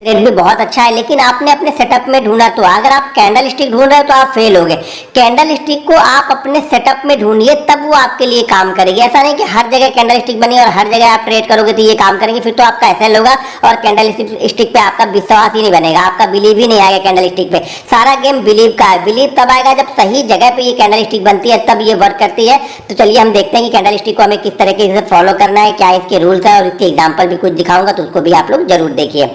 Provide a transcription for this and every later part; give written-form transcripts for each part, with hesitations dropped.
Rate भी बहुत अच्छा है, लेकिन आपने अपने सेटअप में ढूंढा। तो अगर आप कैंडल स्टिक ढूंढ रहे हो तो आप फेल हो गए। कैंडल स्टिक को आप अपने सेटअप में ढूंढिए, तब वो आपके लिए काम करेगी। ऐसा नहीं कि हर जगह कैंडल स्टिक बनी और हर जगह आप ट्रेड करोगे तो ये काम करेंगे, फिर तो आपका एसएल होगा और कैंडल स्टिक पे आपका विश्वास ही नहीं बनेगा, आपका बिलीव ही नहीं आएगा कैंडल स्टिक पे। सारा गेम बिलीव का है। बिलीव तब आएगा जब सही जगह पे ये कैंडल स्टिक बनती है, तब ये वर्क करती है। तो चलिए हम देखते हैं कि कैंडल स्टिक को हमें किस तरीके से फॉलो करना है, क्या इसके रूल्स है, और इसके एग्जाम्पल भी कुछ दिखाऊंगा, तो उसको भी आप लोग जरूर देखिए।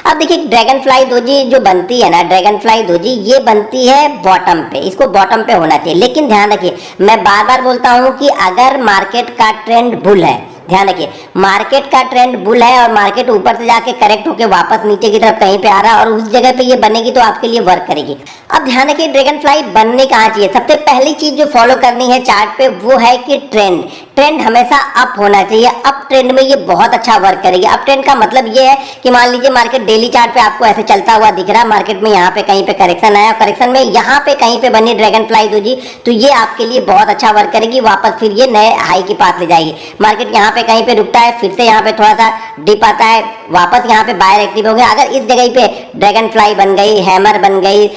अब देखिए ड्रैगन फ्लाई दोजी जो बनती है ना, ड्रैगन फ्लाई दोजी ये बनती है बॉटम पे, इसको बॉटम पे होना चाहिए। लेकिन ध्यान रखिए, मैं बार बार बोलता हूं कि अगर मार्केट का ट्रेंड बुल है, ध्यान रखिए मार्केट का ट्रेंड बुल है और मार्केट ऊपर से जाके करेक्ट होकर वापस नीचे की तरफ कहीं पे आ रहा है और उस जगह पे ये बनेगी तो आपके लिए वर्क करेगी। अब ध्यान रखिए ड्रैगन फ्लाई बनने कहाँ चाहिए। सबसे पहली चीज जो फॉलो करनी है चार्ट पे वो है कि ट्रेंड हमेशा अप होना चाहिए। अप ट्रेंड में ये बहुत अच्छा वर्क करेगी। अप ट्रेंड का मतलब ये है कि मान लीजिए मार्केट डेली चार्ट पे आपको ऐसे चलता हुआ दिख रहा है, मार्केट में यहाँ पे कहीं पे करेक्शन आया, करेक्शन में यहाँ पे कहीं पे बनी ड्रैगन फ्लाई दोजी, तो ये आपके लिए बहुत अच्छा वर्क करेगी। वापस फिर ये नए हाई के पास ले जाएगी। मार्केट यहाँ पे कहीं पे रुकता है, फिर से यहाँ पे थोड़ा सा डिप आता है, वापस यहाँ पे बायर एक्टिव हो गया। अगर इस जगह पे ड्रैगन फ्लाई बन गई, हैमर बन गई,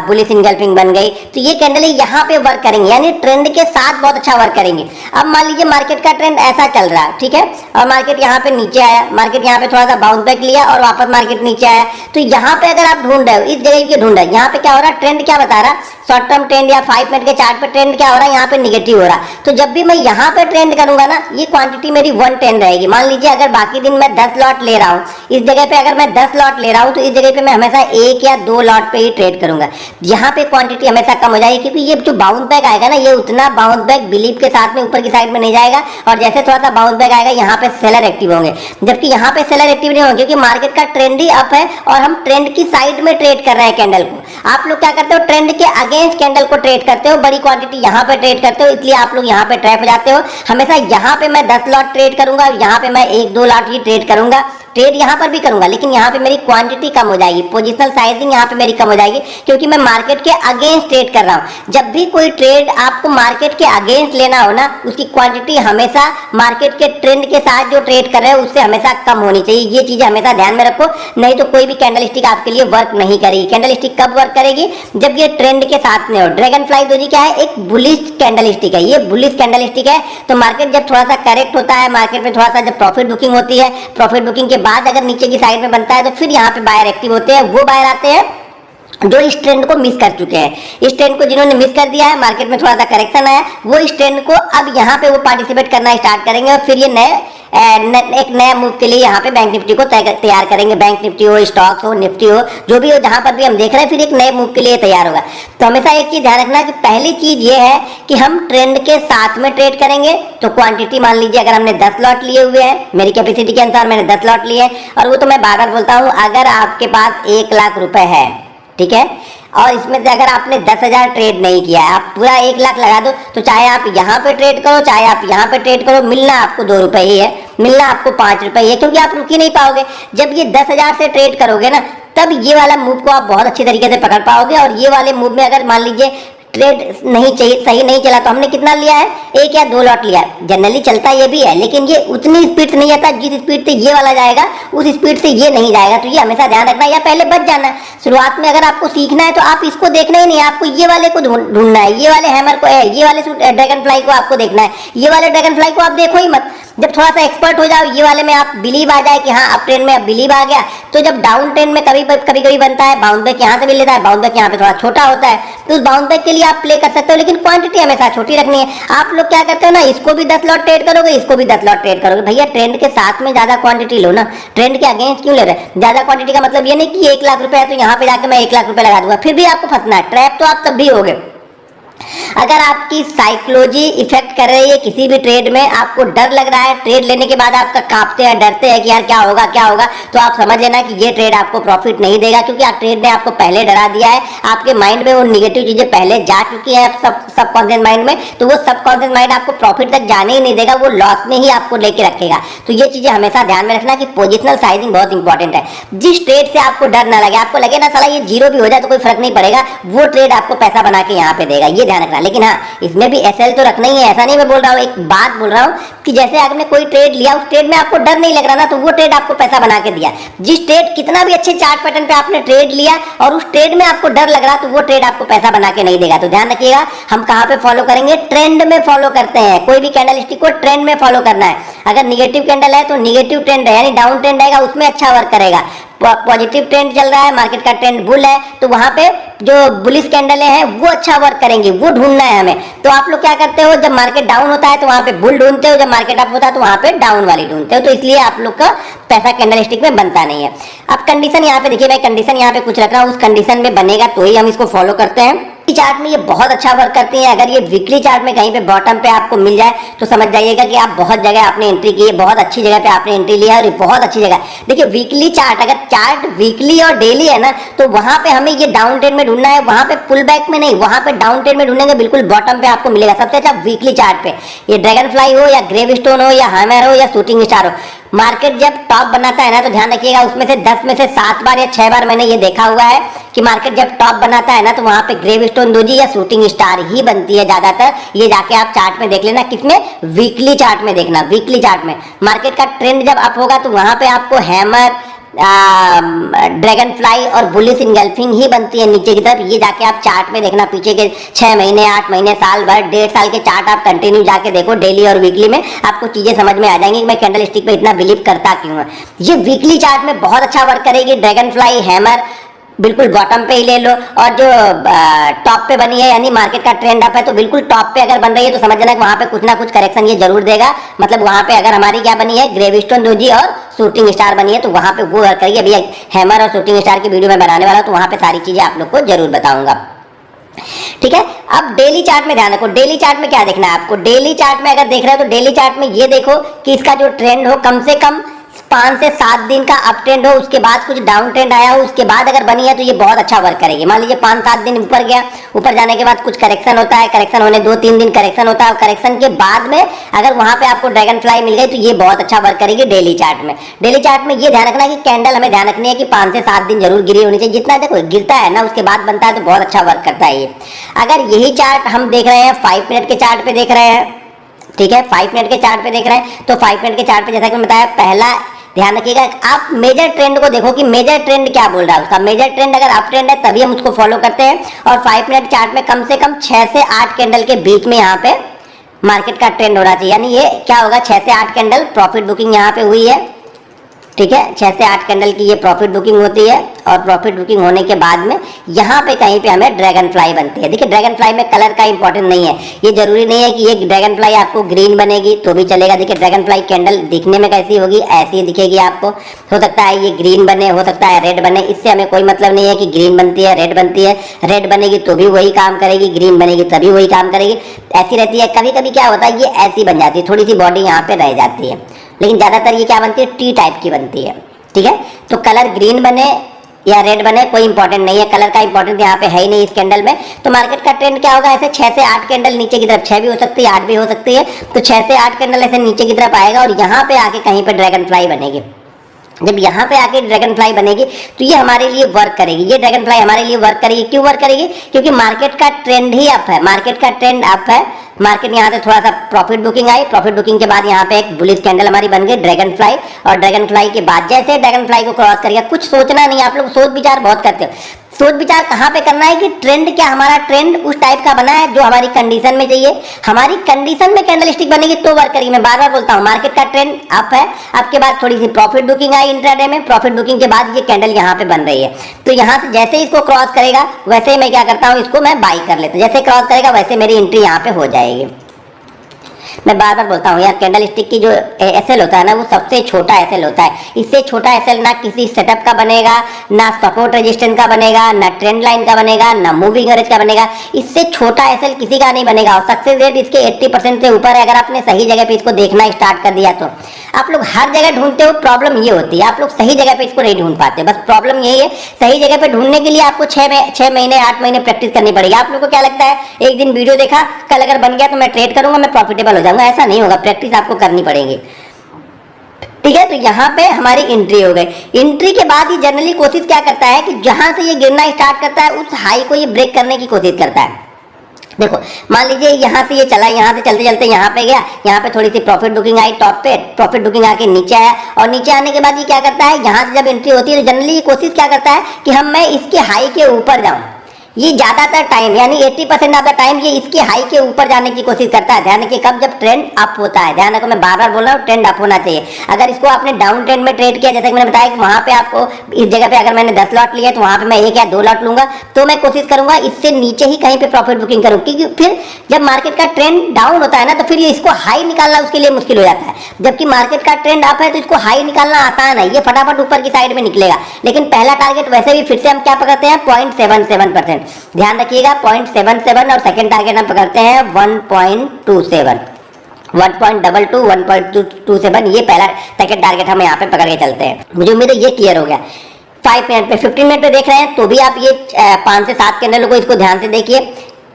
बुलिश इंगल्फिंग बन गई, तो ये कैंडल यहाँ पे वर्क करेंगे, यानी ट्रेंड के साथ बहुत अच्छा वर्क करेंगे। अब मान लीजिए मार्केट का ट्रेंड ऐसा चल रहा है, ठीक है, और मार्केट यहाँ पे नीचे आया, मार्केट यहाँ पे थोड़ा सा बाउंस बैक लिया और वापस मार्केट नीचे आया, तो यहाँ पे अगर आप ढूंढ रहे हो, इस जगह की ढूंढ रहे हो, यहाँ पे क्या हो रहा है, ट्रेंड क्या बता रहा है, शॉर्ट टर्म ट्रेंड या 5 मिनट के चार्ट पे ट्रेंड क्या हो रहा है, यहाँ पे निगेटिव हो रहा है। तो जब भी मैं यहाँ पे ट्रेंड करूंगा ना, ये क्वांटिटी मेरी 110 रहेगी। मान लीजिए अगर बाकी दिन मैं 10 लॉट ले रहा हूँ, इस जगह पे अगर मैं 10 लॉट ले रहा हूँ, तो इस जगह पे मैं हमेशा 1 या 2 लॉट पे ही ट्रेड करूंगा। यहाँ पे क्वांटिटी हमेशा कम हो जाएगी, क्योंकि ये जो बाउंस बैक आएगा ना, ये उतना बाउंस बैक बिलीव के साथ में ऊपर की साइड में नहीं जाएगा, और जैसे थोड़ा सा बाउंस बैक आएगा यहाँ पे सेलर एक्टिव होंगे, जबकि यहाँ पे सेलर एक्टिव नहीं होंगे, क्योंकि मार्केट का ट्रेंड ही अप है और हम ट्रेंड की साइड में ट्रेड कर रहे हैं कैंडल को। आप लोग क्या करते हो, ट्रेंड के अगेंस्ट कैंडल को ट्रेड करते हो, बड़ी क्वांटिटी यहाँ पे ट्रेड करते हो, इसलिए आप लोग यहाँ पे ट्रैप हो जाते हो। हमेशा यहाँ पे मैं 10 लॉट ट्रेड करूंगा और यहाँ पे मैं 1-2 लॉट ही ट्रेड करूंगा। ट्रेड यहाँ पर भी करूंगा, लेकिन यहाँ पे मेरी क्वांटिटी कम हो जाएगी, पोजिशनल साइजिंग यहाँ पे मेरी कम हो जाएगी, क्योंकि मैं मार्केट के अगेंस्ट ट्रेड कर रहा हूँ। जब भी कोई ट्रेड आपको मार्केट के अगेंस्ट लेना हो ना, उसकी क्वांटिटी हमेशा मार्केट के ट्रेंड के साथ जो ट्रेड कर रहे हो उससे हमेशा कम होनी चाहिए। ये चीजें हमेशा ध्यान में रखो, नहीं तो कोई भी कैंडल स्टिक आपके लिए वर्क नहीं करेगी। कैंडल स्टिक कब वर्क करेगी, जब ये ट्रेंड के साथ में हो। ड्रैगन फ्लाई दोजी क्या है, एक बुलिश कैंडल स्टिक है, ये बुलिश कैंडल स्टिक है। तो मार्केट जब थोड़ा सा करेक्ट होता है, मार्केट में थोड़ा सा जब प्रॉफिट बुकिंग होती है, प्रॉफिट बुकिंग के बाद अगर नीचे की साइड में बनता है, तो फिर यहाँ पे बायर एक्टिव होते हैं। वो बायर आते हैं जो इस ट्रेंड को मिस कर चुके हैं। इस ट्रेंड को जिन्होंने मिस कर दिया है, मार्केट में थोड़ा सा करेक्शन आया, वो इस ट्रेंड को अब यहाँ पे वो पार्टिसिपेट करना स्टार्ट करेंगे, और फिर ये एक नया मूव के लिए यहाँ पे बैंक निफ्टी को तैयार करेंगे। बैंक निफ्टी हो, स्टॉक्स हो, निफ्टी हो, जो भी हो, जहां पर भी हम देख रहे हैं, फिर एक नए मूव के लिए तैयार होगा। तो हमेशा एक चीज ध्यान रखना कि पहली चीज ये है कि हम ट्रेंड के साथ में ट्रेड करेंगे। तो क्वांटिटी मान लीजिए अगर हमने 10 लॉट लिए हुए हैं, मेरी कैपेसिटी के अनुसार मैंने 10 लॉट लिए, और वो तो मैं बार बार बोलता हूँ, अगर आपके पास 1 लाख रुपए है, ठीक है, और इसमें से अगर आपने 10,000 ट्रेड नहीं किया है, आप पूरा 1 लाख लगा दो, तो चाहे आप यहाँ पे ट्रेड करो, चाहे आप यहाँ पे ट्रेड करो, मिलना आपको 2 रुपए ही है, मिलना आपको 5 रुपए ही है, क्योंकि आप रुक ही नहीं पाओगे। जब ये 10,000 से ट्रेड करोगे ना, तब ये वाला मूव को आप बहुत अच्छी तरीके से पकड़ पाओगे। और ये वाले मूव में अगर मान लीजिए ट्रेड नहीं चाहिए, सही नहीं चला, तो हमने कितना लिया है, 1 या 2 लॉट लिया है। जनरली चलता ये भी है, लेकिन ये उतनी स्पीड से नहीं आता, जिस स्पीड से ये वाला जाएगा उस स्पीड से ये नहीं जाएगा। तो ये हमेशा ध्यान रखना, या पहले बच जाना। शुरुआत में अगर आपको सीखना है तो आप इसको देखना ही नहीं, आपको ये वाले को ढूंढना है, ये वाले हैमर को है, ये वाले ड्रैगन फ्लाई को आपको देखना है। ये वाले ड्रैगन फ्लाई को आप देखो ही मत। जब थोड़ा सा एक्सपर्ट हो जाओ, ये वाले में आप बिलीव आ जाए कि हाँ अप ट्रेंड में अब बिलीव आ गया, तो जब डाउन ट्रेंड में कभी कभी बनता है, बाउंस बैक यहाँ से भी लेता है, बाउंस बैक यहाँ पे थोड़ा छोटा होता है, तो उस बाउंस बैक के लिए आप प्ले कर सकते हो, लेकिन क्वांटिटी हमेशा छोटी रखनी है। आप लोग क्या करते हो ना, इसको भी 10 लॉट ट्रेड करोगे, इसको भी 10 लॉट ट्रेड करोगे। भैया ट्रेंड के साथ में ज्यादा क्वांटिटी लो ना, ट्रेंड के अगेंस्ट क्यों ले रहे हैं। ज्यादा क्वांटिटी का मतलब ये नहीं कि 1 लाख रुपए है तो यहाँ पे जाकर मैं 1 लाख रुपए लगा दूंगा, फिर भी आपको फंसना है। ट्रैप तो आप तब भी होगे अगर आपकी साइकोलॉजी इफेक्ट कर रही है किसी भी ट्रेड में, आपको डर लग रहा है, ट्रेड लेने के बाद आपका कांपते हैं, डरते हैं कि यार क्या होगा क्या होगा, तो आप समझ लेना कि ये ट्रेड आपको प्रॉफिट नहीं देगा, क्योंकि आप ट्रेड ने आपको पहले डरा दिया है। आपके माइंड में वो निगेटिव चीजें पहले जा चुकी है सबकॉन्शियस माइंड में, तो वो सबकॉन्शियस माइंड आपको प्रॉफिट तक जाने ही नहीं देगा, वो लॉस में ही आपको लेके रखेगा। तो ये चीजें हमेशा ध्यान में रखना कि पोजिशनल साइजिंग बहुत इंपॉर्टेंट है। जिस ट्रेड से आपको डर ना लगे, आपको लगे ना साला ये जीरो भी हो जाए तो कोई फर्क नहीं पड़ेगा, वो ट्रेड आपको पैसा बना के यहाँ पे देगा। ये ध्यान ध्यान रखना। लेकिन हाँ, इसमें भी एसएल तो रखना ही है, ऐसा नहीं मैं बोल रहा हूँ, एक बात बोल रहा हूँ कि जैसे आपने कोई ट्रेड लिया, उस ट्रेड में आपको डर नहीं लग रहा ना, तो वो ट्रेड आपको पैसा बना के दिया। जिस ट्रेड कितना भी अच्छे चार्ट पैटर्न पे आपने ट्रेड लिया और उस ट्रेड में आपको डर लग रहा, तो वो ट्रेड आपको पैसा बना के नहीं देगा। तो ध्यान रखिएगा, हम कहाँ पे फॉलो करेंगे, ट्रेंड में फॉलो करते हैं। कोई भी कैंडल स्टिक को ट्रेंड में फॉलो करना है। अगर निगेटिव कैंडल है तो निगेटिव ट्रेंड है, यानी डाउन ट्रेंड आएगा उसमें अच्छा वर्क करेगा। पॉजिटिव ट्रेंड चल रहा है, मार्केट का ट्रेंड बुल है, तो वहां पे जो बुलिश कैंडल हैं वो अच्छा वर्क करेंगे, वो ढूंढना है हमें। तो आप लोग क्या करते हो, जब मार्केट डाउन होता है तो वहां पे बुल ढूंढते हो, जब मार्केट अप होता है तो वहां पे डाउन वाली ढूंढते हो। तो इसलिए आप लोग का पैसा कैंडल स्टिक में बनता नहीं है। अब कंडीशन यहाँ पे देखिए, मैं कंडीशन यहाँ पे कुछ रख रहा हूँ, उस कंडीशन में बनेगा तो ही हम इसको फॉलो करते हैं। चार्ट में ये बहुत अच्छा वर्क करती है। अगर ये वीकली चार्ट में कहीं पे बॉटम पे आपको मिल जाए तो समझ जाइएगा कि आप बहुत जगह आपने एंट्री की है, बहुत अच्छी जगह पे आपने एंट्री लिया है और ये बहुत अच्छी जगह। देखिए वीकली चार्ट, अगर चार्ट वीकली और डेली है ना, तो वहां पे हमें ये डाउन ट्रेंड में ढूंढना है, वहां पे पुल बैक में नहीं, वहां पे डाउन ट्रेंड में ढूंढेंगे, बिल्कुल बॉटम पे आपको मिलेगा सबसे अच्छा वीकली चार्ट पे। ये ड्रैगन फ्लाई हो या ग्रेव स्टोन हो या हैमर हो या शूटिंग स्टार हो, मार्केट जब टॉप बनाता है ना, तो ध्यान रखिएगा उसमें से 10 में से 7 बार या 6 बार मैंने ये देखा हुआ है कि मार्केट जब टॉप बनाता है ना, तो वहां पे ग्रेव स्टोन दोजी या शूटिंग स्टार ही बनती है ज्यादातर। ये जाके आप चार्ट में देख लेना, किसमें, वीकली चार्ट में देखना। वीकली चार्ट में मार्केट का ट्रेंड जब अप होगा तो वहां पे आपको हैमर, ड्रैगन फ्लाई और बुलिश इंगल्फिंग ही बनती है नीचे की तरफ। ये जाके आप चार्ट में देखना, पीछे के 6 महीने, 8 महीने, साल भर, 1.5 साल के चार्ट आप कंटिन्यू जाके देखो, डेली और वीकली में आपको चीजें समझ में आ जाएंगी कि मैं कैंडल स्टिक पे इतना बिलीव करता क्यों है। ये वीकली चार्ट में बहुत अच्छा वर्क करेगी। ड्रैगन फ्लाई, हैमर बिल्कुल बॉटम पे ही ले लो, और जो टॉप पे बनी है, यानी मार्केट का ट्रेंड अप है, तो बिल्कुल टॉप पे अगर बन रही है तो समझ जाना कि वहां पे कुछ ना कुछ करेक्शन ये जरूर देगा। मतलब वहां पे अगर हमारी क्या बनी है, ग्रेविस्टोन दोजी और शूटिंग स्टार बनी है, तो वहां पे वो वर्क करेगी। अभी हैमर और शूटिंग स्टार की वीडियो में बनाने वाला हूं, तो वहां पे सारी चीजें आप लोग को जरूर बताऊंगा। ठीक है, अब डेली चार्ट में ध्यान रखो। डेली चार्ट में क्या देखना है आपको, डेली चार्ट में अगर देख रहे हो तो डेली चार्ट में ये देखो कि इसका जो ट्रेंड हो कम से कम 5 से 7 दिन का अप ट्रेंड हो, उसके बाद कुछ डाउन ट्रेंड आया हो, उसके बाद अगर बनी है तो ये बहुत अच्छा वर्क करेगी। मान लीजिए 5-7 दिन ऊपर गया, ऊपर जाने के बाद कुछ करेक्शन होता है, करेक्शन होने 2-3 दिन करेक्शन होता है, और करेक्शन के बाद में अगर वहां पे आपको ड्रैगन फ्लाई मिल गई तो ये बहुत अच्छा वर्क करेगी डेली चार्ट में। डेली चार्ट में ये ध्यान रखना कि कैंडल हमें ध्यान रखनी है कि 5 से 7 दिन जरूर गिरी होनी चाहिए। जितना देखो गिरता है ना उसके बाद बनता है तो बहुत अच्छा वर्क करता है ये। अगर यही चार्ट हम देख रहे हैं 5 मिनट के चार्ट पे देख रहे हैं, ठीक है, 5 मिनट के चार्ट पे देख रहे हैं, तो 5 मिनट के चार्ट पे जैसा कि मैं बताया, पहला ध्यान रखिएगा आप मेजर ट्रेंड को देखो कि मेजर ट्रेंड क्या बोल रहा है उसका। मेजर ट्रेंड अगर अप ट्रेंड है तभी हम उसको फॉलो करते हैं। और 5 मिनट चार्ट में कम से कम 6 से 8 कैंडल के बीच में यहाँ पे मार्केट का ट्रेंड होना चाहिए। यानी ये क्या होगा, 6 से 8 कैंडल प्रॉफिट बुकिंग यहाँ पे हुई है, ठीक है, 6 से 8 कैंडल की ये प्रॉफिट बुकिंग होती है। और प्रॉफिट बुकिंग होने के बाद में यहाँ पे कहीं पे हमें ड्रैगन फ्लाई बनती है। देखिए ड्रैगन फ्लाई में कलर का इंपॉर्टेंट नहीं है, ये जरूरी नहीं है कि ये ड्रैगन फ्लाई आपको ग्रीन बनेगी तो भी चलेगा। देखिए ड्रैगन फ्लाई कैंडल दिखने में कैसी होगी, ऐसी दिखेगी आपको। हो सकता है ये ग्रीन बने, हो सकता है रेड बने, इससे हमें कोई मतलब नहीं है कि ग्रीन बनती है रेड बनती है। रेड बनेगी तो भी वही काम करेगी, ग्रीन बनेगी तभी वही काम करेगी, ऐसी रहती है। कभी कभी क्या होता है, ये ऐसी बन जाती है, थोड़ी सी बॉडी यहाँ पे रह जाती है, लेकिन ज्यादातर ये क्या बनती है, टी टाइप की बनती है। ठीक है, तो कलर ग्रीन बने या रेड बने कोई इंपॉर्टेंट नहीं है, कलर का इंपॉर्टेंस यहाँ पे है ही नहीं इस कैंडल में। तो मार्केट का ट्रेंड क्या होगा, ऐसे 6 से 8 कैंडल नीचे की तरफ, 6 भी हो सकती है 8 भी हो सकती है, तो 6 से 8 कैंडल ऐसे नीचे की तरफ आएगा और यहाँ पे आके कहीं पे ड्रैगन फ्लाई बनेगी। जब यहाँ पे आके ड्रैगन फ्लाई बनेगी तो ये हमारे लिए वर्क करेगी। ये ड्रैगन फ्लाई हमारे लिए वर्क करेगी, क्यों वर्क करेगी, क्योंकि मार्केट का ट्रेंड ही अप है, मार्केट का ट्रेंड अप है। मार्केट यहाँ से थोड़ा सा प्रॉफिट बुकिंग आई, प्रॉफिट बुकिंग के बाद यहाँ पे एक बुलिश कैंडल हमारी बन गई ड्रैगन फ्लाई, और ड्रैगन फ्लाई के बाद जैसे ड्रैगन फ्लाई को क्रॉस करेगा, कुछ सोचना नहीं, आप लोग सोच विचार बहुत करते हो। सोच विचार कहाँ पे करना है कि ट्रेंड क्या, हमारा ट्रेंड उस टाइप का बना है जो हमारी कंडीशन में चाहिए। हमारी कंडीशन में कैंडल स्टिक बनेगी तो वर्क करेगी। मैं बार बार बोलता हूँ, मार्केट का ट्रेंड अप है, आपके बाद थोड़ी सी प्रॉफिट बुकिंग आई इंट्राडे में, प्रॉफिट बुकिंग के बाद ये कैंडल यहाँ पे बन रही है, तो यहाँ से जैसे इसको क्रॉस करेगा वैसे ही मैं क्या करता हूँ, इसको मैं बाई कर लेता हूँ। जैसे क्रॉस करेगा वैसे मेरी एंट्री यहाँ पे हो जाएगी। मैं बार बार बोलता हूँ यार, कैंडल स्टिक की जो एसएल होता है ना, वो सबसे छोटा एसएल होता है। इससे छोटा एसएल ना किसी सेटअप का बनेगा, ना सपोर्ट रेजिस्टेंस का बनेगा, ना ट्रेंड लाइन का बनेगा, ना मूविंग एवरेज का बनेगा। इससे छोटा एसएल किसी का नहीं बनेगा। और सक्सेस रेट इसके 80% से ऊपर है। अगर आपने सही जगह पे इसको देखना स्टार्ट कर दिया तो आप लोग हर जगह ढूंढते हो, प्रॉब्लम ये होती है आप लोग सही जगह पे इसको नहीं ढूंढ पाते। बस प्रॉब्लम यही है, सही जगह पे ढूंढने के लिए आपको 6 महीने 8 महीने प्रैक्टिस करनी पड़ेगी। आप लोग को क्या लगता है, एक दिन वीडियो देखा, कल अगर बन गया तो मैं ट्रेड करूंगा, मैं प्रॉफिटेबल हो जाऊंगा, ऐसा नहीं होगा। प्रैक्टिस आपको करनी पड़ेगी, ठीक है। तो यहाँ पे हमारी एंट्री हो गई। एंट्री के बाद ही जनरली कोशिश क्या करता है कि जहां से ये गिरना स्टार्ट करता है उस हाई को ये ब्रेक करने की कोशिश करता है। देखो मान लीजिए यहाँ से ये चला, यहाँ से चलते चलते यहाँ पे गया, यहाँ पे थोड़ी सी प्रॉफिट बुकिंग आई, टॉप पे प्रॉफिट बुकिंग आके नीचे आया, और नीचे आने के बाद ये क्या करता है, यहाँ से जब एंट्री होती है तो जनरली ये कोशिश क्या करता है कि मैं इसके हाई के ऊपर जाऊँ। ये ज्यादातर टाइम यानी 80% ऑफ द टाइम ये इसके हाई के ऊपर जाने की कोशिश करता है। ध्यान रखिए कब, जब ट्रेंड अप होता है। ध्यान रखो मैं बार बार बोल रहा हूँ, ट्रेंड अप होना चाहिए। अगर इसको आपने डाउन ट्रेंड में ट्रेड किया, जैसे कि मैंने बताया कि वहां पे आपको इस जगह पे अगर मैंने 10 लॉट लिया तो वहां पे मैं 1 या 2 लॉट लूंगा, तो मैं कोशिश करूंगा इससे नीचे ही कहीं पे प्रॉफिट बुकिंग करूँ, क्योंकि फिर जब मार्केट का ट्रेंड डाउन होता है ना, तो फिर ये इसको हाई निकालना उसके लिए मुश्किल हो जाता है। जबकि मार्केट का ट्रेंड अप है तो इसको हाई निकालना आसान है, ये फटाफट ऊपर की साइड में निकलेगा। लेकिन पहला टारगेट वैसे भी फिर से हम क्या पकड़ते हैं, 0.77%। ध्यान रखिएगा 0.77, और सेकंड टारगेट हम पकड़ते हैं 1.27, 1.22, 1.27, ये पहला सेकंड टारगेट हम यहाँ पे पकड़ के चलते हैं। मुझे उम्मीद है ये क्लियर हो गया। 5 मिनट पे 15 मिनट पे देख रहे हैं तो भी आप ये 5 से 7 कैंडल को इसको ध्यान से देखिए।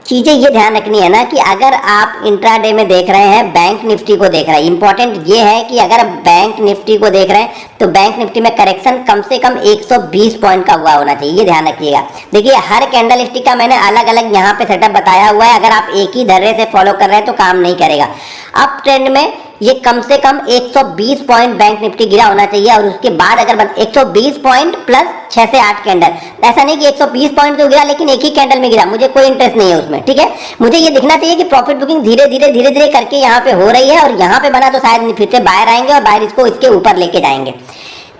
चीजें ये ध्यान रखनी है ना कि अगर आप इंट्राडे में देख रहे हैं, बैंक निफ्टी को देख रहे हैं, इंपॉर्टेंट ये है कि अगर बैंक निफ्टी को देख रहे हैं तो बैंक निफ्टी में करेक्शन कम से कम 120 पॉइंट का हुआ होना चाहिए, ये ध्यान रखिएगा। देखिए हर कैंडल स्टिक का मैंने अलग अलग यहाँ पे सेटअप बताया हुआ है, अगर आप एक ही धर्रे से फॉलो कर रहे हैं तो काम नहीं करेगा। अप ट्रेंड में ये कम से कम 120 पॉइंट बैंक निफ्टी गिरा होना चाहिए, और उसके बाद अगर 120 पॉइंट प्लस 6 से 8 कैंडल, ऐसा नहीं कि 120 पॉइंट तो गिरा लेकिन एक ही कैंडल में गिरा, मुझे कोई इंटरेस्ट नहीं है उसमें, ठीक है। मुझे ये दिखना चाहिए कि प्रॉफिट बुकिंग धीरे धीरे करके यहाँ पे हो रही है, और यहाँ पे बना तो शायद फिर से बाहर आएंगे और बाहर इसको इसके ऊपर लेके जाएंगे।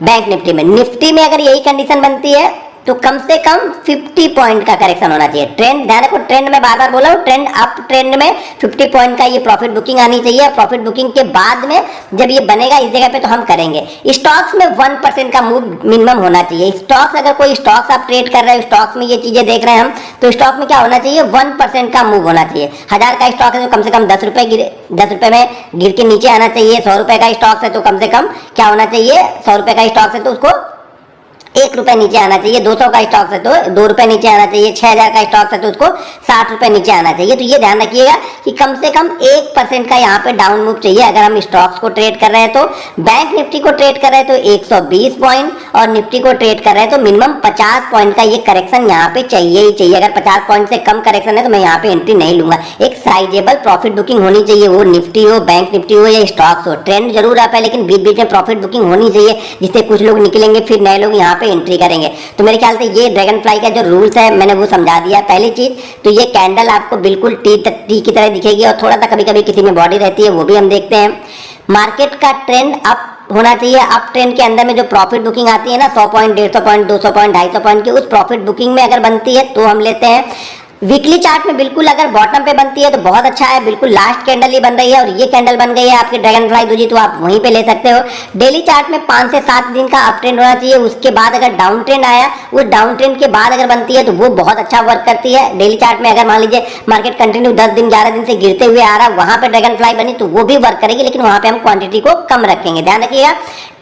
बैंक निफ्टी में, निफ्टी में अगर यही कंडीशन बनती है तो कम से कम 50 पॉइंट का करेक्शन होना चाहिए। ट्रेंड ध्यान रखो, ट्रेंड में बार बार बोला हूँ, ट्रेंड अप ट्रेंड में 50 पॉइंट का ये प्रॉफिट बुकिंग आनी चाहिए। प्रॉफिट बुकिंग के बाद में जब ये बनेगा इस जगह पे तो हम करेंगे। स्टॉक्स में 1% का मूव मिनिमम होना चाहिए। स्टॉक्स, अगर कोई स्टॉक्स आप ट्रेड कर रहे हो, स्टॉक्स में ये चीजें देख रहे हैं हम, तो स्टॉक में क्या होना चाहिए, 1% का मूव होना चाहिए। 1000 का स्टॉक है तो कम से कम 10 रुपए में गिर के नीचे आना चाहिए। 100 रुपए का स्टॉक है तो कम से कम क्या होना चाहिए, 100 रुपए का स्टॉक है तो उसको 1 रुपए नीचे आना चाहिए। 200 का स्टॉक है तो 2 रुपए नीचे आना चाहिए। 6000 का स्टॉक है तो उसको 60 रुपए नीचे आना चाहिए। तो ये ध्यान रखिएगा कि कम से कम 1% का यहाँ पे डाउन मूव चाहिए अगर हम स्टॉक्स को ट्रेड कर रहे हैं। तो बैंक निफ्टी को ट्रेड कर रहे हैं तो 120 पॉइंट, और निफ्टी को ट्रेड कर रहे हैं तो मिनिमम 50 पॉइंट का ये करेक्शन यहाँ पे चाहिए ही चाहिए। अगर 50 पॉइंट से कम करेक्शन है तो मैं यहाँ पे एंट्री नहीं लूंगा। एक साइजेबल प्रॉफिट बुकिंग होनी चाहिए, वो निफ्टी हो, बैंक निफ्टी हो या स्टॉक्स हो। ट्रेंड जरूर आप है लेकिन बीच बीच में प्रॉफिट बुकिंग होनी चाहिए, जिससे कुछ लोग निकलेंगे फिर नए लोग यहाँ पे एंट्री करेंगे। तो मेरे ख्याल से ये ड्रैगन फ्लाई का जो रूल्स है मैंने वो समझा दिया। पहली चीज तो ये कैंडल आपको बिल्कुल टी की तरह दिखेगी, और थोड़ा सा कभी कभी किसी में बॉडी रहती है, वो भी हम देखते हैं। मार्केट का ट्रेंड अप होना चाहिए। अप ट्रेंड के अंदर में जो प्रॉफिट बुकिंग आती है ना, 100 पॉइंट, 150 पॉइंट, 200 पॉइंट, 250 पॉइंट की, उस प्रॉफिट बुकिंग में अगर बनती है तो हम लेते हैं। वीकली चार्ट में बिल्कुल अगर बॉटम पे बनती है तो बहुत अच्छा है, बिल्कुल लास्ट कैंडल ही बन रही है और ये कैंडल बन गई है आपके ड्रैगन फ्लाई दूजी, तो आप वहीं पे ले सकते हो। डेली चार्ट में 5 से 7 दिन का अप ट्रेंड होना चाहिए, उसके बाद अगर डाउन ट्रेंड आया, उस डाउन ट्रेंड के बाद अगर बनती है तो वो बहुत अच्छा वर्क करती है। डेली चार्ट में अगर मान लीजिए मार्केट कंटिन्यू 10 दिन 11 दिन से गिरते हुए आ रहा है, वहां पर ड्रैगन फ्लाई बनी तो वो भी वर्क करेगी, लेकिन वहां पर हम क्वांटिटी को कम रखेंगे। ध्यान रखिएगा,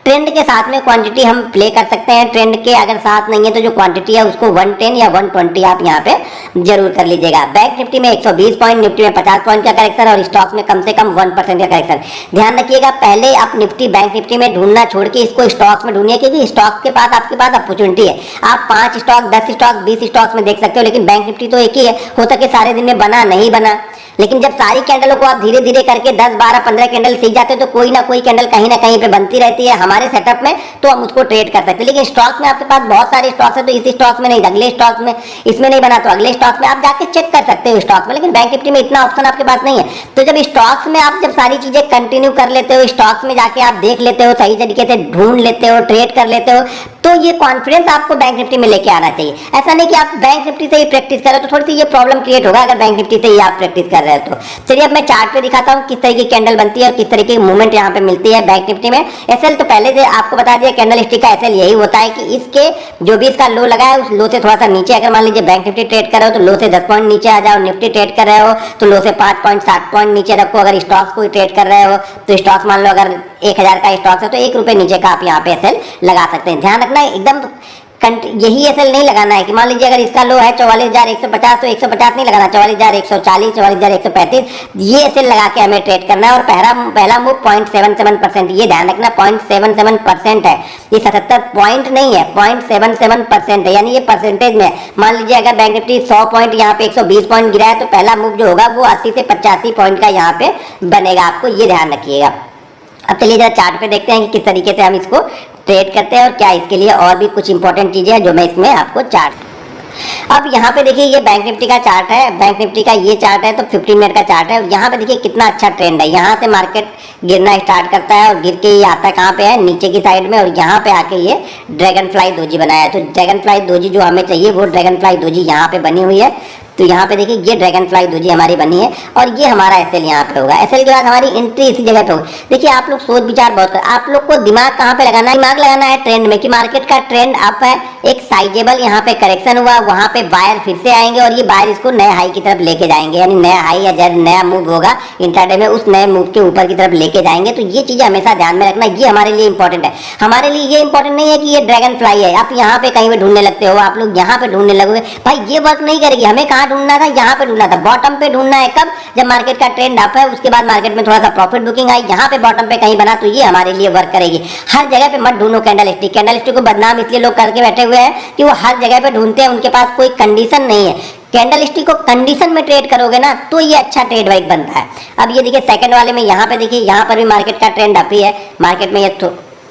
ट्रेंड के साथ में क्वांटिटी हम प्ले कर सकते हैं। ट्रेंड के अगर साथ नहीं है तो जो क्वांटिटी है उसको 110 या 120 आप यहाँ पे जरूर कर लीजिएगा। बैंक निफ्टी में 120 पॉइंट, निफ्टी में 50 पॉइंट का करेक्शन, और स्टॉक्स में कम से कम 1% का करेक्शन। ध्यान रखिएगा, पहले आप निफ्टी बैंक निफ्टी में ढूंढना छोड़ के इसको स्टॉक्स में ढूंढिए, क्योंकि स्टॉक्स के पास आपके पास अपॉर्चुनिटी है। आप 5 स्टॉक, 10 स्टॉक, 20 स्टॉक्स में देख सकते हो, लेकिन बैंक निफ्टी तो एक ही है, हो सके सारे दिन में बना नहीं बना, लेकिन जब सारी कैंडलों को आप धीरे धीरे करके 10, 12, 15 कैंडल सीख जाते हो तो कोई ना कोई कैंडल कहीं ना कहीं पे बनती रहती है हमारे सेटअप में, तो हम उसको ट्रेड कर सकते हैं। लेकिन स्टॉक्स में आपके पास बहुत सारे स्टॉक्स है, तो इस स्टॉक्स में नहीं, अगले स्टॉक्स में, इसमें नहीं बना तो अगले स्टॉक्स में आप जाके चेक कर सकते हो स्टॉक्स में। लेकिन बैंक निफ्टी में इतना ऑप्शन आपके पास नहीं है। तो जब स्टॉक्स में आप जब सारी चीजें कंटिन्यू कर लेते हो, स्टॉक्स में जाके आप देख लेते हो, सही तरीके से ढूंढ लेते हो, ट्रेड कर लेते हो, तो ये कॉन्फिडेंस आपको बैंक निफ्टी में लेके आना चाहिए। ऐसा नहीं कि आप बैंक निफ्टी से ही प्रैक्टिस करो तो थोड़ी सी ये प्रॉब्लम क्रिएट होगा अगर बैंक निफ्टी से ही आप प्रैक्टिस कर रहे हो तो। चलिए अब मैं चार्ट पे दिखाता हूँ किस तरीके की कैंडल बनती है और किस तरीके की मूवमेंट यहाँ पे मिलती है बैंक निफ्टी में। एसएल तो पहले से आपको बता दिया, कैंडल स्टिक का एसएल यही होता है कि इसके जो भी इसका लो लगा है उस लो से थोड़ा सा नीचे, अगर मान लीजिए बैंक निफ्टी ट्रेड कर रहे हो तो लो से 10 पॉइंट नीचे आ जाओ, निफ्टी ट्रेड कर रहे हो तो लो से 5 पॉइंट 7 पॉइंट नीचे रखो। अगर स्टॉक्स को ट्रेड कर रहे हो तो स्टॉक्स मान लो अगर 1000 का स्टॉक है तो 1 रुपए नीचे का आप यहाँ पे एसएल लगा सकते हैं। ध्यान रखना एकदम यही एसएल नहीं लगाना है कि मान लीजिए अगर इसका लो है 44,150 तो 150 नहीं लगाना, 44,140, 44,135 ये एसएल लगा के हमें ट्रेड करना है। और पहला मूव 0.77%, ये ध्यान रखना 0.77% है, ये 77 पॉइंट नहीं है, 0.77% है, यानी ये परसेंटेज में। मान लीजिए अगर बैंक निफ्टी 100 पॉइंट यहाँ पे 120 पॉइंट गिरा है तो पहला मूव जो होगा वो 80 से 85 पॉइंट का यहाँ पे बनेगा, आपको ये ध्यान रखिएगा। अब चलिए जरा चार्ट पे देखते हैं कि किस तरीके से हम इसको ट्रेड करते हैं और क्या इसके लिए और भी कुछ इंपॉर्टेंट चीजें हैं जो मैं इसमें आपको चार्ट। अब यहाँ पे देखिए ये बैंक निफ्टी का चार्ट है, बैंक निफ्टी का ये चार्ट है तो 15 मिनट का चार्ट है। यहाँ पे देखिए कितना अच्छा ट्रेंड है, यहाँ से मार्केट गिरना स्टार्ट करता है और गिर के ये आता है कहाँ पे है, नीचे की साइड में, और यहाँ पे आके ये ड्रैगन फ्लाई डोजी बनाया है। तो ड्रैगन फ्लाई डोजी जो हमें चाहिए वो ड्रैगन फ्लाई डोजी यहाँ पे बनी हुई है। तो यहाँ पे देखिए ये ड्रैगन फ्लाई डोजी हमारी बनी है और ये हमारा एसएल यहाँ पे होगा। एसएल के बाद हमारी एंट्री इसी जगह पे होगी। देखिए आप लोग सोच विचार बहुत कर, आप लोग को दिमाग कहाँ पे लगाना है, दिमाग लगाना है ट्रेंड में कि मार्केट का ट्रेंड अप है, एक साइजेबल यहाँ पे करेक्शन हुआ, वहाँ पे बायर फिर से आएंगे और ये बायर इसको नए हाई की तरफ लेके जाएंगे, यानी नया हाई या जब नया मूव होगा इंट्राडे में उस नए मूव के ऊपर की तरफ लेके जाएंगे। तो ये चीजें हमेशा ध्यान में रखना, ये हमारे लिए इंपॉर्टेंट है। हमारे लिए ये इंपॉर्टेंट नहीं है कि ये ड्रैगन फ्लाई है, आप यहाँ पे कहीं पे ढूंढने लगते हो, आप लोग यहाँ पे ढूंढने लगोगे, भाई ये वर्क नहीं करेगी। हमें कहाँ ढूंढना था, यहाँ पे ढूंढना था, बॉटम पे ढूंढना है। कब, जब मार्केट का ट्रेंड अप है, उसके बाद मार्केट में थोड़ा सा प्रॉफिट बुकिंग आई, यहाँ पे बॉटम पे कहीं बना तो ये हमारे लिए वर्क करेगी। हर जगह पे मत ढूंढो कैंडल स्टिक। कैंडल स्टिक को बदनाम इसलिए लोग करके बैठे हुए हैं कि वो हर जगह पे ढूंढते हैं, उनके पास कोई कंडीशन नहीं है। कैंडल स्टिक को कंडीशन में ट्रेड करोगे ना तो ये अच्छा ट्रेड वाइज बनता है। अब ये देखिए सेकंड वाले में यहाँ पे देखिए यहाँ पर भी मार्केट का ट्रेंड अप ही है, मार्केट में ये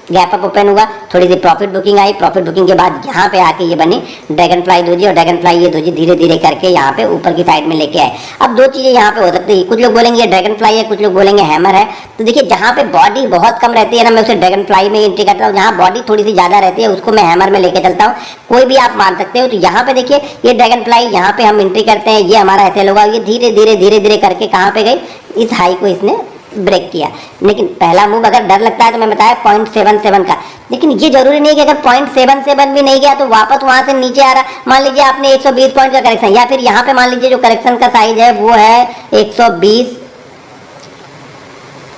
गैप अप ओपन हुआ, थोड़ी सी प्रॉफिट बुकिंग आई, प्रॉफिट बुकिंग के बाद यहाँ पे आके ये बनी ड्रैगन फ्लाई डोजी और ड्रैगन फ्लाई ये डोजी धीरे धीरे करके यहाँ पे ऊपर की साइड में लेके आए। अब दो चीजें यहाँ पे हो सकती है, कुछ लोग बोलेंगे ये ड्रैगन फ्लाई है, कुछ लोग बोलेंगे हैमर है। तो देखिए जहाँ पे बॉडी बहुत कम रहती है ना, मैं उसे ड्रैगन फ्लाई में एंट्री करता हूँ, जहाँ बॉडी थोड़ी सी ज्यादा रहती है उसको मैं हैमर में लेके चलता हूँ, कोई भी आप मान सकते हो। तो यहाँ पे देखिए ये ड्रैगन फ्लाई, यहाँ पे हम एंट्री करते हैं, ये हमारा ऐसे होगा, ये धीरे धीरे धीरे धीरे करके कहाँ पे गई, इस हाई को इसने ब्रेक किया। लेकिन पहला मूव अगर डर लगता है तो मैं बताया 0.77 का, लेकिन ये जरूरी नहीं कि अगर 0.77 भी नहीं गया तो वापस वहां से नीचे आ रहा। मान लीजिए आपने 120 पॉइंट का करेक्शन, या फिर यहाँ पे मान लीजिए जो करेक्शन का साइज है वो है 120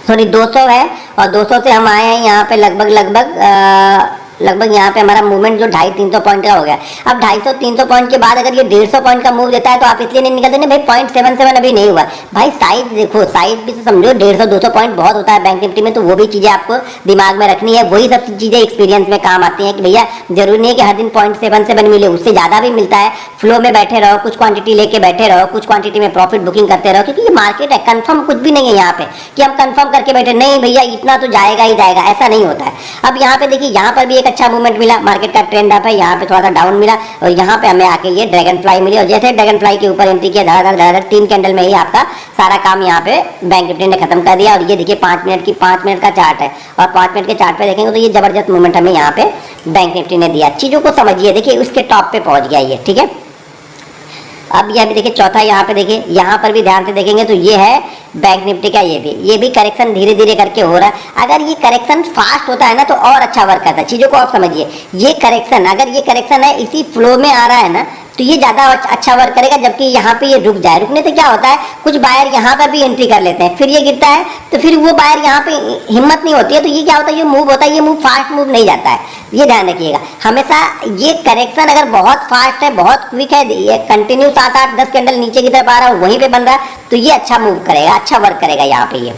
सॉरी 200 है, और 200 से हम आए हैं यहाँ पे लगभग यहाँ पे हमारा मूवमेंट जो 250-300 पॉइंट का हो गया। अब 250-300 पॉइंट के बाद अगर ये 150 पॉइंट का मूव देता है तो आप इसलिए नहीं निकलते नहीं भाई 0.77 अभी नहीं हुआ। भाई साइज देखो, साइज भी तो समझो, 150-200 पॉइंट बहुत होता है बैंक निफ्टी में। तो वो भी चीजें आपको दिमाग में रखनी है, वही सब चीजें एक्सपीरियंस में काम आती हैं कि भैया जरूरी नहीं है कि हर दिन 0.77 मिले, उससे ज्यादा भी मिलता है। फ्लो में बैठे रहो, कुछ क्वांटिटी लेके बैठे रहो, कुछ क्वांटिटी में प्रॉफिट बुकिंग करते रहो, क्योंकि ये मार्केट है, कंफर्म कुछ भी नहीं है यहाँ पे कि हम कंफर्म करके बैठे नहीं भैया इतना तो जाएगा ही जाएगा, ऐसा नहीं होता है। अब यहाँ पे देखिए यहाँ पर भी एक अच्छा मूवमेंट मिला, मार्केट का ट्रेंड अप है, यहाँ पे थोड़ा सा डाउन मिला और यहाँ पे हमें आके ये ड्रैगन फ्लाई मिली, और जैसे ड्रैगन फ्लाई के ऊपर एंट्री किया धड़ाधड़ 3 कैंडल में ही आपका सारा काम यहाँ पे बैंक निफ्टी ने खत्म कर दिया। और ये देखिए 5 मिनट का चार्ट है, और 5 मिनट के चार्ट पे देखेंगे तो ये जबरदस्त मूवमेंट हमें यहाँ पे बैंक निफ्टी ने दिया। चीजों को समझिए, देखिए उसके टॉप पे पहुंच गया ये, ठीक है। अब ये अभी देखिए चौथा, यहाँ पे देखिए यहाँ पर भी ध्यान से देखेंगे तो ये है बैंक निफ्टी का, ये भी करेक्शन धीरे धीरे करके हो रहा है। अगर ये करेक्शन फास्ट होता है ना तो और अच्छा वर्क करता है। चीजों को आप समझिए, ये करेक्शन अगर ये करेक्शन है इसी फ्लो में आ रहा है ना तो ये ज्यादा अच्छा वर्क करेगा, जबकि यहाँ पे ये रुक जाए। रुकने से क्या होता है, कुछ बायर यहाँ पर भी एंट्री कर लेते हैं, फिर ये गिरता है तो फिर वो बायर यहाँ पे हिम्मत नहीं होती है, तो ये क्या होता है, ये मूव होता है, ये मूव फास्ट मूव नहीं जाता है। ये ध्यान रखिएगा हमेशा, ये करेक्शन अगर बहुत फास्ट है, बहुत क्विक है, ये कंटिन्यू 7-8-10 कैंडल नीचे की तरफ आ रहा है, वहीं पे बन रहा है, तो ये अच्छा मूव करेगा, अच्छा वर्क करेगा यहाँ पे। ये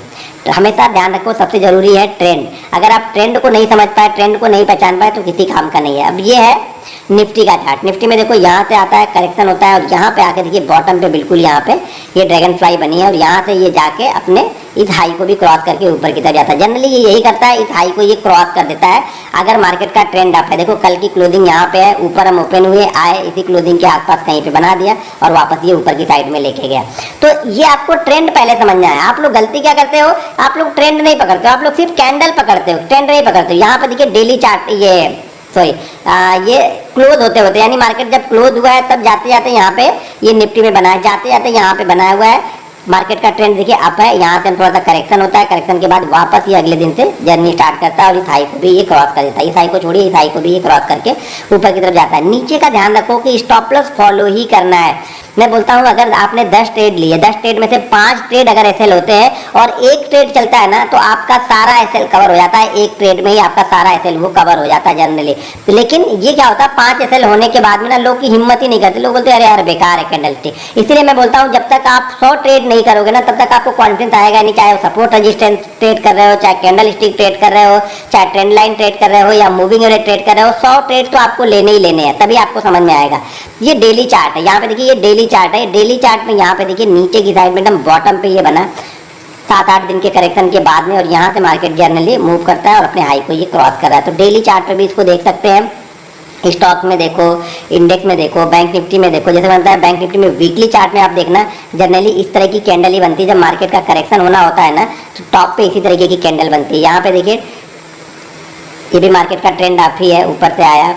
तो हमेशा ध्यान रखो, सबसे जरूरी है ट्रेंड। अगर आप ट्रेंड को नहीं समझ पाए, ट्रेंड को नहीं पहचान पाए तो किसी काम का नहीं है। अब ये है निफ्टी का चार्ट। निफ्टी में देखो यहाँ से आता है, करेक्शन होता है, और यहाँ पे आके देखिए बॉटम पे बिल्कुल यहाँ पे ये ड्रैगन फ्लाई बनी है, और यहाँ से ये जाके अपने इस हाई को भी क्रॉस करके ऊपर की तरफ जाता है। जनरली ये यही करता है, इस हाई को ये क्रॉस कर देता है अगर मार्केट का ट्रेंड अप है। देखो कल की क्लोजिंग यहाँ पे है, ऊपर हम ओपन हुए, आए इसी क्लोजिंग के आसपास कहीं पे बना दिया और वापस ये ऊपर की साइड में लेके गया। तो ये आपको ट्रेंड पहले समझना है। आप लोग गलती क्या करते हो, आप लोग ट्रेंड नहीं पकड़ते हो, आप लोग सिर्फ कैंडल पकड़ते हो, ट्रेंड नहीं पकड़ते हो। यहाँ पे देखिए डेली चार्ट, ये क्लोज होते होते, यानी मार्केट जब क्लोज हुआ है तब जाते जाते यहाँ पे ये निफ्टी में बना है, जाते जाते यहाँ पे बनाया हुआ है। मार्केट का ट्रेंड देखिए अप है, यहाँ से थोड़ा सा करेक्शन होता है, करेक्शन के बाद वापस ये अगले दिन से जर्नी स्टार्ट करता है और इस हाई को भी ये क्रॉस कर देता है। इस हाई को छोड़िए, इस हाई को भी ये क्रॉस करके ऊपर की तरफ जाता है। नीचे का ध्यान रखो कि स्टॉप लॉस फॉलो ही करना है। मैं बोलता हूँ अगर आपने 10 ट्रेड लिए, 10 ट्रेड में से 5 ट्रेड अगर एसएल होते हैं और एक ट्रेड चलता है ना, तो आपका सारा एसएल कवर हो जाता है, एक ट्रेड में ही आपका सारा एसएल वो कवर हो जाता है जनरली। लेकिन ये क्या होता है, 5 एसएल होने के बाद में ना लोग की हिम्मत ही नहीं करते, लोग बोलते हैं अरे यार बेकार है कैंडलस्टिक। इसलिए मैं बोलता हूँ जब तक आप 100 ट्रेड नहीं करोगे ना, तब तक आपको कॉन्फिडेंस आएगा नहीं, चाहे वो सपोर्ट रेजिस्टेंस ट्रेड कर रहे हो, चाहे कैंडल स्टिक ट्रेड कर रहे हो, चाहे ट्रेंड लाइन ट्रेड कर रहे हो या मूविंग एवरेज ट्रेड कर रहे हो। 100 ट्रेड तो आपको लेने ही लेने हैं, तभी आपको समझ में आएगा। ये डेली चार्ट है, यहाँ पे देखिए ये डेली चार्ट है। डेली चार्ट में यहाँ पे देखिए नीचे की साइड में एकदम बॉटम पे ये बना 7-8 दिन के करेक्शन के बाद में, और यहाँ से मार्केट जनरली मूव करता है और अपने हाई को ये क्रॉस कर रहा है। तो डेली चार्ट पे भी इसको देख सकते हैं। स्टॉक में देखो, इंडेक्स में देखो, बैंक निफ्टी में देखो। जैसे बनता है बैंक निफ्टी में वीकली चार्ट में आप देखना जनरली इस तरह की कैंडल ही बनती है। जब मार्केट का करेक्शन होना होता है ना, तो टॉप पे इसी तरीके की कैंडल बनती है। यहाँ पे देखिए ये भी मार्केट का ट्रेंड आप ही है, ऊपर से आया,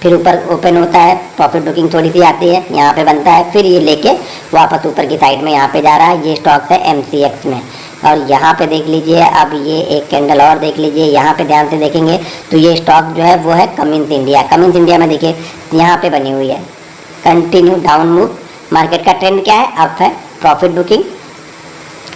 फिर ऊपर ओपन होता है, प्रॉफिट बुकिंग थोड़ी सी आती है, यहाँ पे बनता है, फिर ये लेके वापस ऊपर की साइड में यहाँ पे जा रहा है। ये स्टॉक्स है MCX में। और यहाँ पे देख लीजिए, अब ये एक कैंडल और देख लीजिए, यहाँ पे ध्यान से देखेंगे तो ये स्टॉक जो है वो है कमिंस इंडिया। कमिंस इंडिया में देखिए यहाँ पे बनी हुई है कंटिन्यू डाउन मूव। मार्केट का ट्रेंड क्या है, अप है, प्रॉफिट बुकिंग,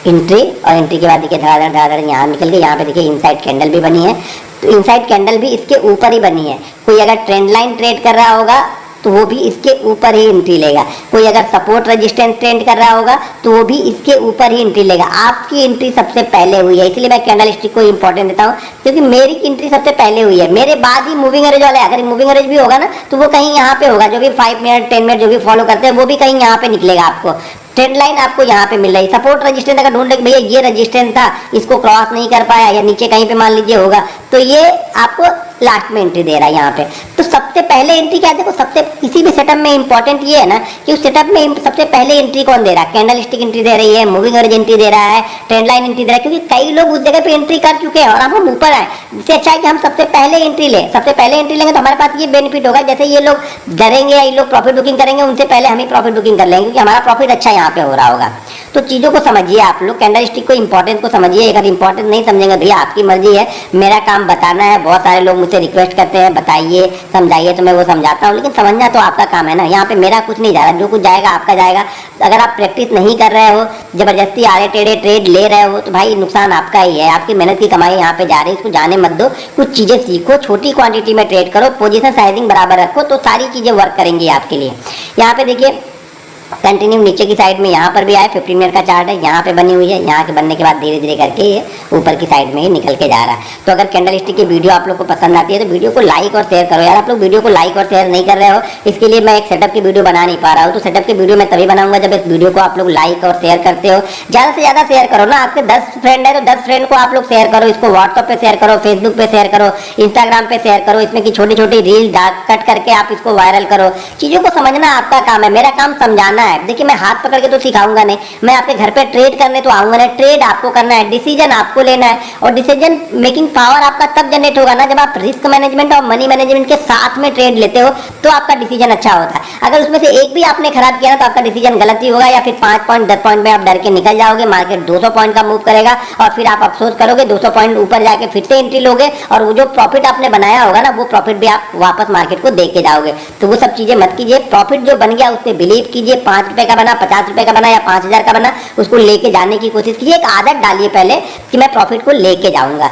एंट्री, और एंट्री के बाद देखिए धड़ाधड़ धड़ाधड़ यहाँ निकल के यहाँ पे देखिए इनसाइड कैंडल भी बनी है। तो इनसाइड कैंडल भी इसके ऊपर ही बनी है। कोई अगर ट्रेंड लाइन ट्रेड कर रहा होगा तो वो भी इसके ऊपर ही एंट्री लेगा। कोई अगर सपोर्ट रेजिस्टेंस ट्रेंड कर रहा होगा तो वो भी इसके ऊपर ही एंट्री लेगा। आपकी एंट्री सबसे पहले हुई है, इसलिए मैं कैंडल स्टिक को इंपॉर्टेंस देता हूँ, क्योंकि मेरी एंट्री सबसे पहले हुई है, मेरे बाद ही मूविंग एवरेज वाला है। अगर मूविंग एवरेज भी होगा ना तो वो कहीं यहाँ पे होगा, जो भी 5 मिनट 10 मिनट जो भी फॉलो करते हैं वो भी कहीं यहाँ पे निकलेगा। आपको ट्रेंड लाइन आपको यहाँ पे मिल रही है। सपोर्ट रेजिस्टेंस अगर ढूंढ ले भैया ये रेजिस्टेंस था, इसको क्रॉस नहीं कर पाया, या नीचे कहीं पे मान लीजिए होगा, तो ये आपको लास्ट में एंट्री दे रहा है यहाँ पे। तो सबसे पहले एंट्री क्या है, देखो सबसे किसी भी सेटअप में इंपॉर्टेंट ये है ना कि उस सेटअप में सबसे पहले एंट्री कौन दे रहा है। कैंडल स्टिक एंट्री दे रही है, मूविंग एवरेज एंट्री दे रहा है, ट्रेंड लाइन एंट्री दे रहा है, क्योंकि कई लोग उस जगह पे एंट्री कर चुके हैं और अब हम ऊपर आए। इससे अच्छा है कि हम सबसे पहले एंट्री लें। सबसे पहले एंट्री लेंगे तो हमारे पास ये बेनिफिट होगा, जैसे ये लोग डरेंगे या ये लोग प्रॉफिट बुकिंग करेंगे, उनसे पहले हम ही प्रॉफिट बुकिंग कर लेंगे, क्योंकि हमारा प्रॉफिट अच्छा यहाँ पे हो रहा होगा। तो चीज़ों को समझिए आप लोग, कैंडल स्टिक को इंपॉर्टेंस को समझिए। अगर इंपॉर्टेंस नहीं समझेंगे भैया आपकी मर्जी है, मेरा काम बताना है। बहुत सारे लोग मुझसे रिक्वेस्ट करते हैं बताइए समझाइए, तो मैं वो समझाता हूँ, लेकिन समझना तो आपका काम है ना। यहाँ पे मेरा कुछ नहीं जा रहा, जो कुछ जाएगा आपका जाएगा। अगर आप प्रैक्टिस नहीं कर रहे हो, जबरदस्ती आड़े टेढ़े ट्रेड ले रहे हो, तो भाई नुकसान आपका ही है। आपकी मेहनत की कमाई यहाँ पे जा रही है, इसको जाने मत दो। कुछ चीज़ें सीखो, छोटी क्वांटिटी में ट्रेड करो, पोजीशन साइजिंग बराबर रखो, तो सारी चीज़ें वर्क करेंगी आपके लिए। यहाँ पे देखिए कंटिन्यू नीचे की साइड में यहाँ पर भी आए, 15 मिनट का चार्ट है, यहाँ पे बनी हुई है। यहाँ के बनने के बाद धीरे धीरे करके ये ऊपर की साइड में ही निकल के जा रहा है। तो अगर कैंडल स्टिक की वीडियो आप लोग को पसंद आती है तो वीडियो को लाइक और शेयर करो यार। आप लोग वीडियो को लाइक और शेयर नहीं कर रहे हो, इसके लिए मैं एक सेटअप की वीडियो बना नहीं पा रहा हूँ। तो सेटअप की वीडियो मैं तभी बनाऊंगा जब इस वीडियो को आप लोग लाइक और शेयर करते हो। ज़्यादा से ज़्यादा शेयर करो ना। आपके 10 फ्रेंड है तो 10 फ्रेंड को आप लोग शेयर करो, इसको व्हाट्सअप पे शेयर करो, फेसबुक पे शेयर करो, इंस्टाग्राम पे शेयर करो। इसमें की छोटी छोटी रील कट करके आप इसको वायरल करो। चीज़ों को समझना आपका काम है, मेरा काम समझाना है। देखिए मैं हाथ पकड़ के तो सिखाऊंगा नहीं, मैं आपके घर पे ट्रेड करने तो आऊंगा नहीं। ट्रेड आपको करना है, डिसीजन आपको लेना है, और डिसीजन मेकिंग पावर आपका तब जनरेट होगा ना जब आप रिस्क मैनेजमेंट और मनी मैनेजमेंट के साथ में ट्रेड लेते हो, तो आपका डिसीजन अच्छा होता है। अगर उसमें से एक भी आपने खराब किया ना तो आपका डिसीजन गलत ही होगा, या फिर 5 पॉइंट 10 पॉइंट में आप डर के निकल जाओगे। मार्केट 200 पॉइंट का मूव करेगा और फिर आप अफसोस करोगे, 200 पॉइंट ऊपर जाके फिर से एंट्री लोगे, और वो जो प्रॉफिट आपने बनाया होगा ना वो प्रॉफिट भी आप वापस मार्केट को दे के जाओगे। तो वो सब चीजें मत कीजिए। प्रॉफिट जो बन गया उस पर बिलीव कीजिए। 5 रुपए का बना, 50 रुपए का बना या 5000 का बना, उसको लेके जाने की कोशिश कीजिए। एक आदत डालिए पहले कि मैं प्रॉफिट को लेके जाऊंगा।